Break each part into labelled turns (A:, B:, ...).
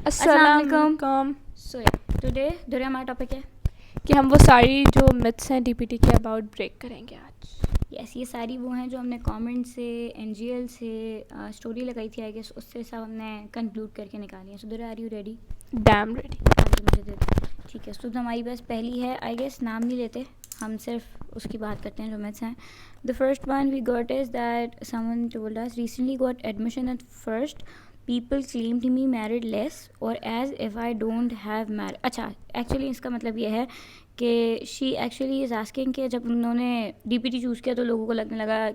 A: अस्सलाम
B: अस्सलाम
A: वालेकुम।
B: सो टुडे हमारा टॉपिक है
A: कि हम वो सारी जो मिथ्स हैं डीपीटी के अबाउट ब्रेक करेंगे आज।
B: यस। ये सारी वो हैं जो हमने कमेंट से, एनजीएल से, स्टोरी लगाई थी आई गेस, उससे सब हमने कंक्लूड करके निकाली है। So Durra, are you ready?
A: Damn ready.
B: हाँ जी, मुझे दे दो। ठीक है, सो हमारी पास पहली है, आई गेस नाम नहीं लेते, हम सिर्फ उसकी बात करते हैं जो मिथ्स हैं। The first one we got is that someone told us recently got admission at first people claim to me married less और as if I don't have married. अच्छा, एक्चुअली इसका मतलब ये है कि शी एक्चुअली इज़ आस्किंग कि जब उन्होंने डीपीटी चूज़ किया तो लोगों को लगने लगा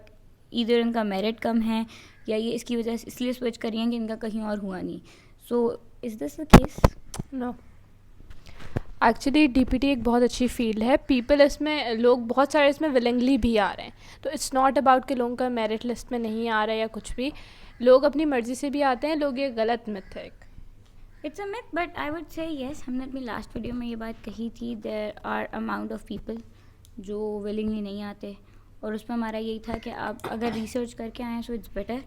B: इधर इनका मेरिट कम है या ये इसकी वजह से इसलिए स्विच करी हैं कि इनका कहीं और हुआ नहीं। So is this the case?
A: No, actually DPT एक बहुत अच्छी फील्ड है। पीपल इसमें, लोग बहुत सारे इसमें विलिंगली भी आ रहे हैं, तो इट्स नॉट अबाउट कि लोगों का मेरिट लिस्ट में नहीं आ रहा है या कुछ भी। लोग अपनी मर्ज़ी से भी आते हैं। लोग, ये गलत मिथ है।
B: It's a myth, but I would say yes, हमने अपनी लास्ट वीडियो में ये बात कही थी, there are amount of people जो विलिंगली नहीं आते, और उसमें हमारा यही था कि आप अगर रिसर्च करके आएँ so it's better,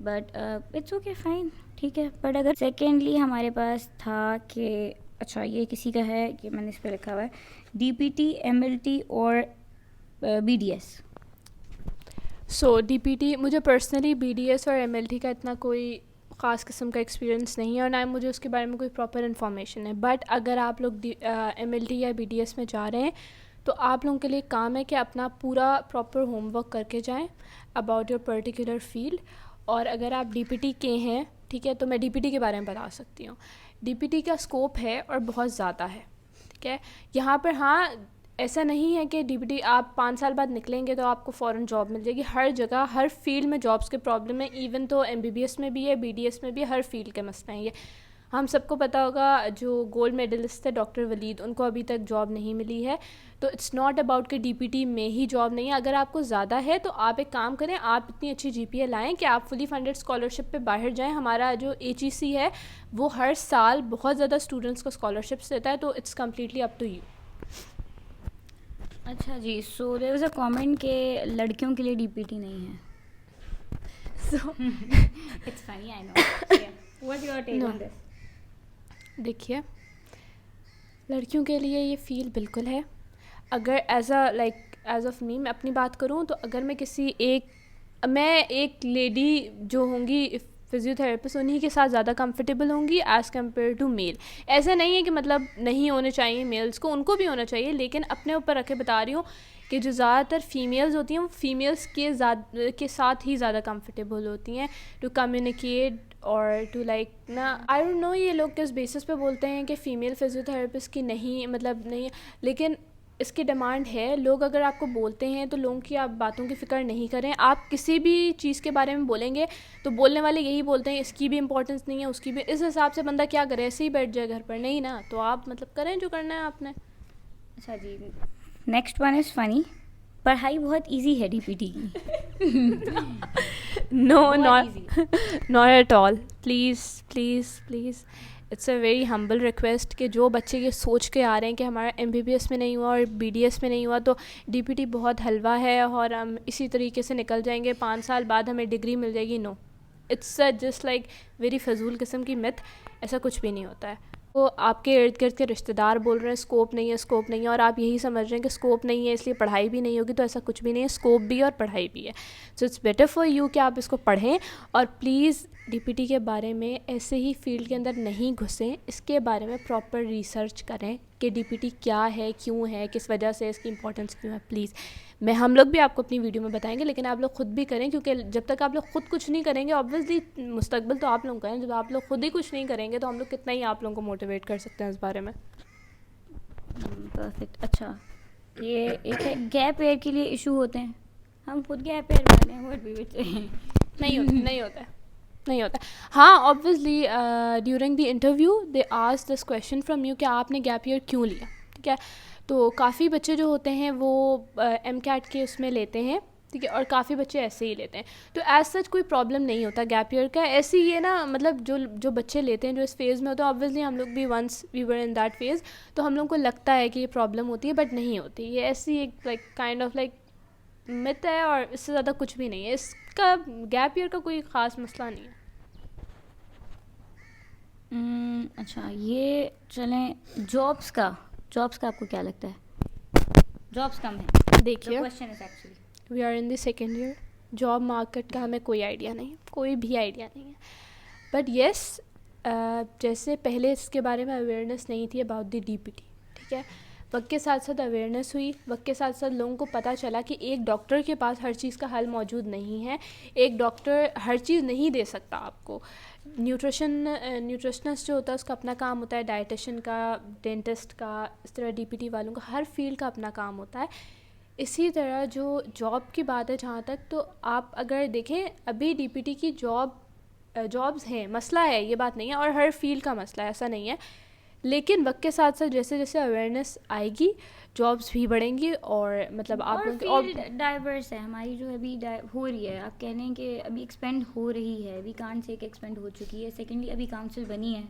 B: but it's okay fine, ठीक है। बट अगर सेकेंडली हमारे पास था कि अच्छा ये किसी का है कि मैंने इस पर लिखा हुआ है डीपीटी, एमएलटी और बीडीएस।
A: सो डीपीटी, मुझे पर्सनली बीडीएस और एमएलटी का इतना कोई ख़ास किस्म का एक्सपीरियंस नहीं है और ना मुझे उसके बारे में कोई प्रॉपर इन्फॉर्मेशन है। बट अगर आप लोग एमएलटी या बीडीएस में जा रहे हैं तो आप लोगों के लिए काम है कि अपना पूरा प्रॉपर होमवर्क करके जाएं अबाउट योर पर्टिकुलर फील्ड। और अगर आप डीपीटी के हैं, ठीक है, तो मैं डीपीटी के बारे में बता सकती हूँ। डीपीटी का स्कोप है और बहुत ज़्यादा है, ठीक है। यहाँ पर हाँ, ऐसा नहीं है कि डीपीटी आप 5 साल बाद निकलेंगे तो आपको फ़ौरन जॉब मिल जाएगी। हर जगह, हर फील्ड में जॉब्स के प्रॉब्लम है। इवन तो एमबीबीएस में भी है, बीडीएस में भी है, हर फील्ड के मसले हैं ये। हम सबको पता होगा जो गोल्ड मेडलिस्ट थे डॉक्टर वलीद, उनको अभी तक जॉब नहीं मिली है। तो इट्स नॉट अबाउट कि डीपीटी में ही जॉब नहीं है। अगर आपको ज़्यादा है तो आप एक काम करें, आप इतनी अच्छी जीपीए लाएं कि आप फुली फंडेड स्कॉलरशिप पे बाहर जाएं। हमारा जो एचईसी है वो हर साल बहुत ज़्यादा स्टूडेंट्स को स्कॉलरशिप्स देता है, तो it's completely up to you.
B: अच्छा जी, so there was a comment के लड़कियों के लिए डीपीटी नहीं है।
A: So
B: it's funny, I know. What your take on this?
A: देखिए, लड़कियों के लिए ये फील बिल्कुल है। अगर एज ऑफ मी मैं अपनी बात करूँ तो अगर मैं एक लेडी जो होंगी फिजियोथेरेपिस्ट, उन्हीं के साथ ज़्यादा कंफर्टेबल होंगी एज़ कम्पेयर टू मेल। ऐसा नहीं है कि मतलब नहीं होने चाहिए मेल्स को, उनको भी होना चाहिए, लेकिन अपने ऊपर रखे बता रही हूँ कि जो ज़्यादातर फीमेल्स होती हैं वो फीमेल्स के साथ ही ज़्यादा कंफर्टेबल होती हैं टू कम्युनिकेट और टू लाइक ना, आई डोंट नो ये लोग किस बेसिस पे बोलते हैं कि फ़ीमेल फिजियोथेरेपिस्ट की नहीं, मतलब नहीं, लेकिन इसकी डिमांड है। लोग अगर आपको बोलते हैं तो लोगों की आप बातों की फ़िक्र नहीं करें। आप किसी भी चीज़ के बारे में बोलेंगे तो बोलने वाले यही बोलते हैं इसकी भी इंपॉर्टेंस नहीं है, उसकी भी। इस हिसाब से बंदा क्या करे, ऐसे ही बैठ जाए घर पर? नहीं ना, तो आप मतलब करें जो करना है आपने।
B: अच्छा जी, नेक्स्ट वन इज़ फनी। पढ़ाई बहुत इजी है डीपीटी की।
A: नो,
B: बहुत
A: not at all. Please please please, it's a very humble request कि जो बच्चे ये सोच के आ रहे हैं कि हमारा एमबीबीएस में नहीं हुआ और बीडीएस में नहीं हुआ तो डीपीटी बहुत हलवा है और हम इसी तरीके से निकल जाएंगे, 5 साल बाद हमें डिग्री मिल जाएगी। No, it's just like very फजूल किस्म की मिथ। ऐसा कुछ भी नहीं होता है। तो आपके इर्द गिर्द के रिश्तेदार बोल रहे हैं स्कोप नहीं है, स्कोप नहीं है, और आप यही समझ रहे हैं कि स्कोप नहीं है इसलिए पढ़ाई भी नहीं होगी, तो ऐसा कुछ भी नहीं है। स्कोप भी है और पढ़ाई भी है। So it's better for you कि आप इसको पढ़ें और प्लीज़ डीपीटी के बारे में ऐसे ही फील्ड के अंदर नहीं घुसें। इसके बारे में प्रॉपर रिसर्च करें कि डीपीटी क्या है, क्यों है, किस वजह से इसकी इंपॉर्टेंस क्यों है। प्लीज़, हम लोग भी आपको अपनी वीडियो में बताएंगे, लेकिन आप लोग खुद भी करें, क्योंकि जब तक आप लोग खुद कुछ नहीं करेंगे, ऑब्वियसली मुस्तकबिल तो आप लोग करें, जब आप लोग खुद ही कुछ नहीं करेंगे तो हम लोग कितना ही आप लोगों को मोटिवेट कर सकते हैं इस बारे में।
B: परफेक्ट। अच्छा, ये एक है गैप ईयर के लिए इशू होते हैं। हम खुद गैप ईयर वाले हैं, व्हाट वी विल से।
A: नहीं होता। हाँ, obviously during the interview they ask this question from you कि आपने गैप ईयर क्यों लिया, ठीक है। तो काफ़ी बच्चे जो होते हैं वो एम कैट के उसमें लेते हैं, ठीक है, और काफ़ी बच्चे ऐसे ही लेते हैं। तो एज सच कोई प्रॉब्लम नहीं होता गैप ईयर का। ऐसे ही ये ना, मतलब जो बच्चे लेते हैं जो इस फेज़ में होते हैं, ऑब्वियसली हम लोग भी once we were in that phase, तो हम लोग को लगता है कि ये प्रॉब्लम होती है, बट नहीं होती। ये ऐसी एक like kind of like myth है और इससे ज़्यादा कुछ भी नहीं है। इसका गैप ईयर का कोई ख़ास मसला नहीं है।
B: अच्छा, ये चलें जॉब्स का आपको क्या लगता है? जॉब्स कम है।
A: देखिए,
B: question is actually
A: we are in the second year, job market का हमें कोई आइडिया नहीं है, कोई भी आइडिया नहीं है। बट येस, जैसे पहले इसके बारे में अवेयरनेस नहीं थी अबाउट द डीपीटी, ठीक है, वक्त के साथ साथ अवेयरनेस हुई, वक्त के साथ साथ लोगों को पता चला कि एक डॉक्टर के पास हर चीज़ का हल मौजूद नहीं है, एक डॉक्टर हर चीज़ नहीं दे सकता आपको। न्यूट्रिशनिस्ट जो होता है उसका अपना काम होता है, डाइटिशियन का, डेंटिस्ट का, इस तरह डीपीटी वालों का, हर फील्ड का अपना काम होता है। इसी तरह जो जॉब की बात है जहाँ तक, तो आप अगर देखें अभी डीपीटी की जॉब्स हैं, मसला है, ये बात नहीं है, और हर फील्ड का मसला है, ऐसा नहीं है। लेकिन वक्त के साथ साथ जैसे जैसे अवेयरनेस आएगी, जॉब्स भी बढ़ेंगी, और मतलब आप लोगों
B: और फील्ड डाइवर्स है हमारी जो अभी हो रही है। आप कह रहे हैं कि अभी एक्सपेंड हो रही है, वी कांट से कि एक्सपेंड हो चुकी है। सेकेंडली अभी काउंसिल बनी है,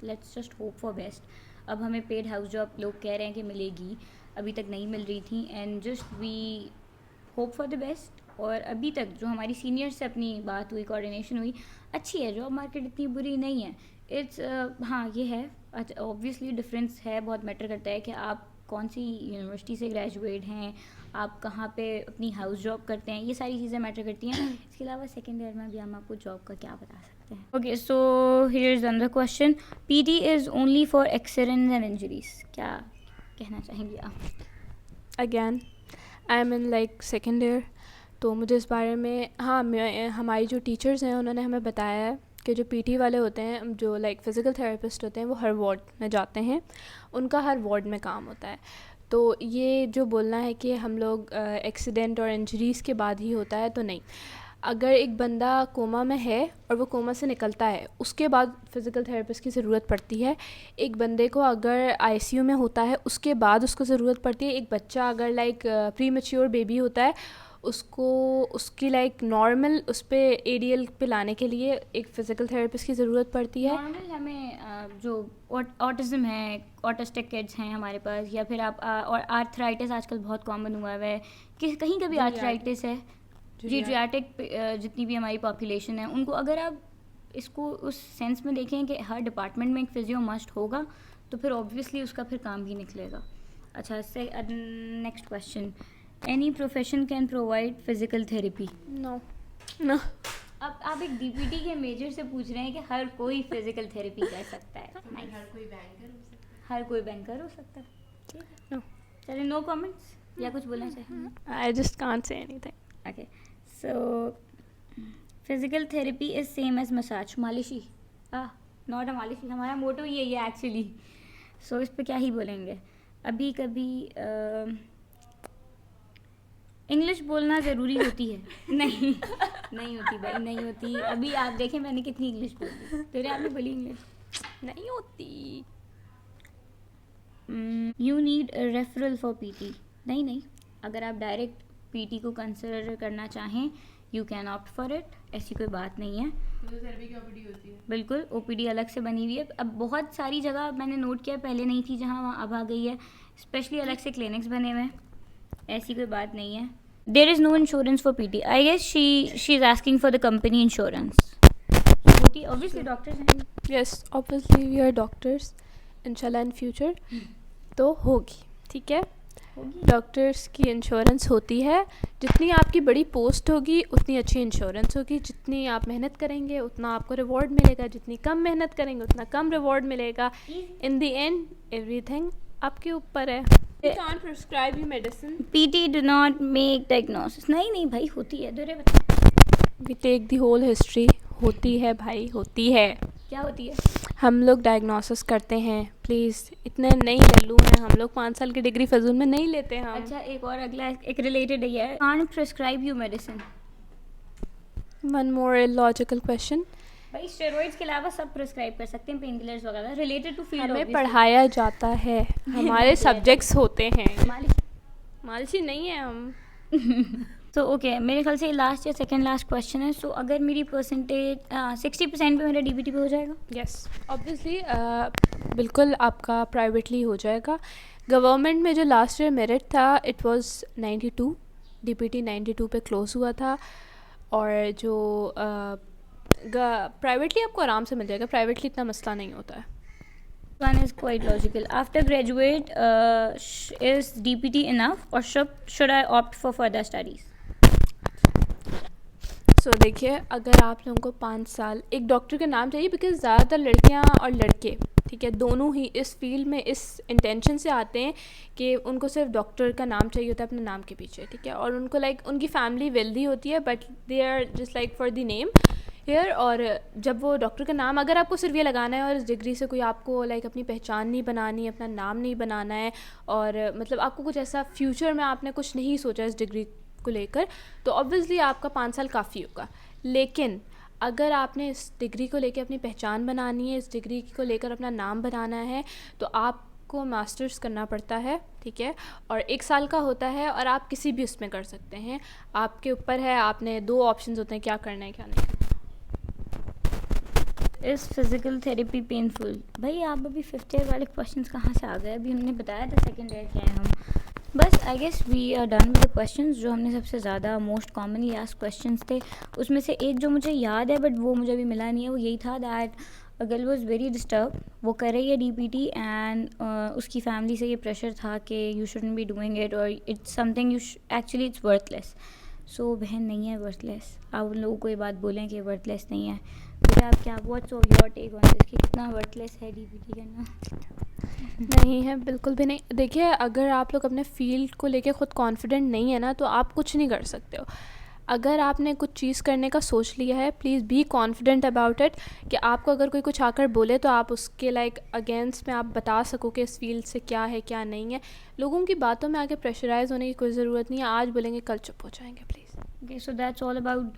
B: let's just hope for best. अब हमें पेड हाउस जॉब लोग कह रहे हैं कि मिलेगी, अभी तक नहीं मिल रही थी, and just we hope for the best. और अभी तक जो हमारी सीनियर्स से अपनी बात हुई, कोऑर्डिनेशन हुई, अच्छी है, जॉब मार्केट इतनी बुरी नहीं है। इट्स हाँ ये है, ऑब्वियसली डिफरेंस है, बहुत मैटर करता है कि आप कौन सी यूनिवर्सिटी से ग्रेजुएट हैं, आप कहाँ पे अपनी हाउस जॉब करते हैं, ये सारी चीज़ें मैटर करती हैं। इसके अलावा सेकेंड ईयर में भी हम आपको जॉब का क्या बता सकते हैं। Okay, so here is another question, PT is only for accidents and injuries, क्या कहना चाहेंगे आप?
A: Again I am in like second year, तो मुझे इस बारे में, हाँ, हमारी जो टीचर्स हैं उन्होंने हमें बताया है कि जो पीटी वाले होते हैं, जो लाइक फ़िज़िकल थेरेपिस्ट होते हैं, वो हर वार्ड में जाते हैं, उनका हर वार्ड में काम होता है। तो ये जो बोलना है कि हम लोग एक्सीडेंट और इंजरीज़ के बाद ही होता है, तो नहीं। अगर एक बंदा कोमा में है और वो कोमा से निकलता है, उसके बाद फ़िज़िकल थेरेपिस्ट की ज़रूरत पड़ती है। एक बंदे को अगर आईसीयू में होता है, उसके बाद उसको ज़रूरत पड़ती है। एक बच्चा अगर लाइक प्री मैच्योर बेबी होता है, उसको उसकी लाइक नॉर्मल उस पर एडीएल पे लाने के लिए एक फ़िज़िकल थेरेपिस्ट की ज़रूरत पड़ती है।
B: नॉर्मल हमें जो ऑटिज़म है, ऑटिस्टिक किड्स हैं हमारे पास, या फिर आप और आर्थराइटिस आजकल बहुत कॉमन हुआ है कि कहीं का भी आर्थराइटिस है, जीरियाटिक जितनी भी हमारी पॉपुलेशन है, उनको अगर आप इसको उस सेंस में देखें कि हर डिपार्टमेंट में एक फिजियो मस्ट होगा, तो फिर ऑब्वियसली उसका फिर काम भी निकलेगा। अच्छा, next question, any profession can provide physical therapy?
A: No no.
B: अब आप एक डीपीटी के मेजर से पूछ रहे हैं कि हर कोई फिजिकल थेरेपी कर सकता है? नहीं, हर कोई बैंकर हो सकता है। ठीक है, चलिए, नो कमेंट्स, या कुछ बोलना चाहिए?
A: I just can't say anything.
B: Okay, so physical therapy is same as massage, मालिशी, नॉट अ मालिशी, हमारा मोटो ये है एक्चुअली। सो इस पे क्या ही बोलेंगे। अभी कभी इंग्लिश बोलना ज़रूरी होती है? नहीं, नहीं होती भाई, नहीं होती। अभी आप देखें मैंने कितनी इंग्लिश बोली, तेरे आपने बोली इंग्लिश
A: नहीं होती।
B: You need referral for PT? नहीं, अगर आप डायरेक्ट पीटी को कंसिडर करना चाहें, you can opt for it, ऐसी कोई बात नहीं है।
C: तो सर्वे की ओपीडी होती है?
B: बिल्कुल, ओपीडी अलग से बनी हुई है। अब बहुत सारी जगह मैंने नोट किया, पहले नहीं थी जहाँ, वहाँ अब आ गई है। स्पेशली अलग से क्लिनिक्स बने हुए हैं, ऐसी कोई बात नहीं है। There is no insurance for PT, I guess she is asking for the company insurance. होती ऑब्वियसली, डॉक्टर्स हैं।
A: Yes, obviously we are doctors, इंशाल्लाह इन फ्यूचर तो होगी, ठीक है। डॉक्टर्स की इंश्योरेंस होती है, जितनी आपकी बड़ी पोस्ट होगी उतनी अच्छी इंश्योरेंस होगी, जितनी आप मेहनत करेंगे उतना आपको रिवॉर्ड मिलेगा, जितनी कम मेहनत करेंगे उतना कम रिवॉर्ड मिलेगा। इन द एंड एवरीथिंग आपके ऊपर है। You can't prescribe you medicine.
B: PT do not make diagnosis. नहीं भाई, होती है, दोरे बता।
A: We take the whole history. होती है भाई, होती है।
B: क्या होती है?
A: हम लोग डायग्नोसिस करते हैं, प्लीज़, इतने नहीं लल्लू हैं हम लोग, 5 साल की डिग्री फजूल में नहीं लेते हैं हम।
B: अच्छा, एक और अगला एक रिलेटेड है, can't prescribe you medicine.
A: One more illogical question.
B: भाई स्टेरॉइड्स के अलावा सब प्रिस्क्राइब कर सकते हैं, पेन किलर्स वगैरह, रिलेटेड टू फील्ड।
A: हमें पढ़ाया जाता है, हमारे सब्जेक्ट्स होते हैं। मालिशी नहीं है हम।
B: तो ओके, मेरे ख्याल से लास्ट या सेकंड लास्ट क्वेश्चन है। सो अगर मेरी परसेंटेज 60% पे मेरा डीबीटी पे हो जाएगा?
A: यस, ऑब्वियसली, बिल्कुल आपका प्राइवेटली हो जाएगा। गवर्नमेंट में जो लास्ट ईयर मेरिट था, इट वाज 92, डीपीटी 92 पे क्लोज हुआ था। और जो प्राइवेटली आपको आराम से मिल जाएगा, प्राइवेटली इतना मसला नहीं होता है।
B: One is quite logical. After graduate, is DPT enough, or should I opt for further studies?
A: सो देखिए, अगर आप लोगों को 5 साल एक डॉक्टर का नाम चाहिए, बिकॉज़ ज़्यादातर लड़कियां और लड़के, ठीक है, दोनों ही इस फील्ड में इस इंटेंशन से आते हैं कि उनको सिर्फ डॉक्टर का नाम चाहिए होता है अपने नाम के पीछे, ठीक है, और उनको लाइक उनकी फैमिली वेल्दी होती है, but they are just like for the name here. और जब वो डॉक्टर का नाम, अगर आपको सिर्फ ये लगाना है और इस डिग्री से कोई आपको लाइक अपनी पहचान नहीं बनानी, अपना नाम नहीं बनाना है, और मतलब आपको कुछ ऐसा फ्यूचर में आपने कुछ नहीं सोचा इस डिग्री को लेकर, तो ऑब्वियसली आपका 5 साल काफ़ी होगा। लेकिन अगर आपने इस डिग्री को लेकर अपनी पहचान बनानी है, इस डिग्री को लेकर अपना नाम बनाना है, तो आपको मास्टर्स करना पड़ता है, ठीक है, और 1 साल का होता है, और आप किसी भी उसमें कर सकते हैं, आपके ऊपर है। आपने 2 ऑप्शंस होते हैं, क्या करना है क्या नहीं करना।
B: Is physical therapy painful? भाई आप अभी 5th ईयर वाले क्वेश्चंस कहाँ से आ गए? अभी हमने बताया था 2nd ईयर क्या है हम। बस I guess we are done with the questions. जो हमने सबसे ज़्यादा मोस्ट कॉमनली आस्क्ड क्वेश्चंस थे, उसमें से एक जो मुझे याद है बट वो मुझे अभी मिला नहीं है, वो यही था that a girl was very disturb. वो कर रही है DPT एंड उसकी फैमिली से ये प्रेशर था कि you shouldn't be doing it, और it's something you actually it's worthless. So बहन नहीं है वर्थलेस। आप उन लोगों को ये बात बोलें कि वर्थलेस नहीं है, तो आप क्या, what's your take on this कि कितना वर्थलेस है DPT करना?
A: नहीं है, बिल्कुल भी नहीं। देखिए, अगर आप लोग अपने फील्ड को लेके ख़ुद कॉन्फिडेंट नहीं है ना, तो आप कुछ नहीं कर सकते हो। अगर आपने कुछ चीज़ करने का सोच लिया है, please be confident about it, कि आपको अगर कोई कुछ आकर बोले तो आप उसके लाइक अगेंस्ट में आप बता सको कि इस फील्ड से क्या है क्या नहीं है। लोगों की बातों में आके प्रेशराइज होने की कोई ज़रूरत नहीं है। आज बोलेंगे कल चुप हो जाएंगे, please.
B: Okay, so that's all about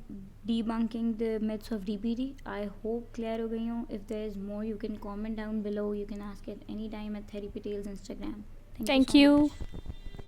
B: debunking the myths of DPT. I hope clear हो गई हूँ. If there is more, you can comment down below. You can ask at any time at Therapy Tales Instagram. Thank
A: thank
B: so
A: you.
B: much.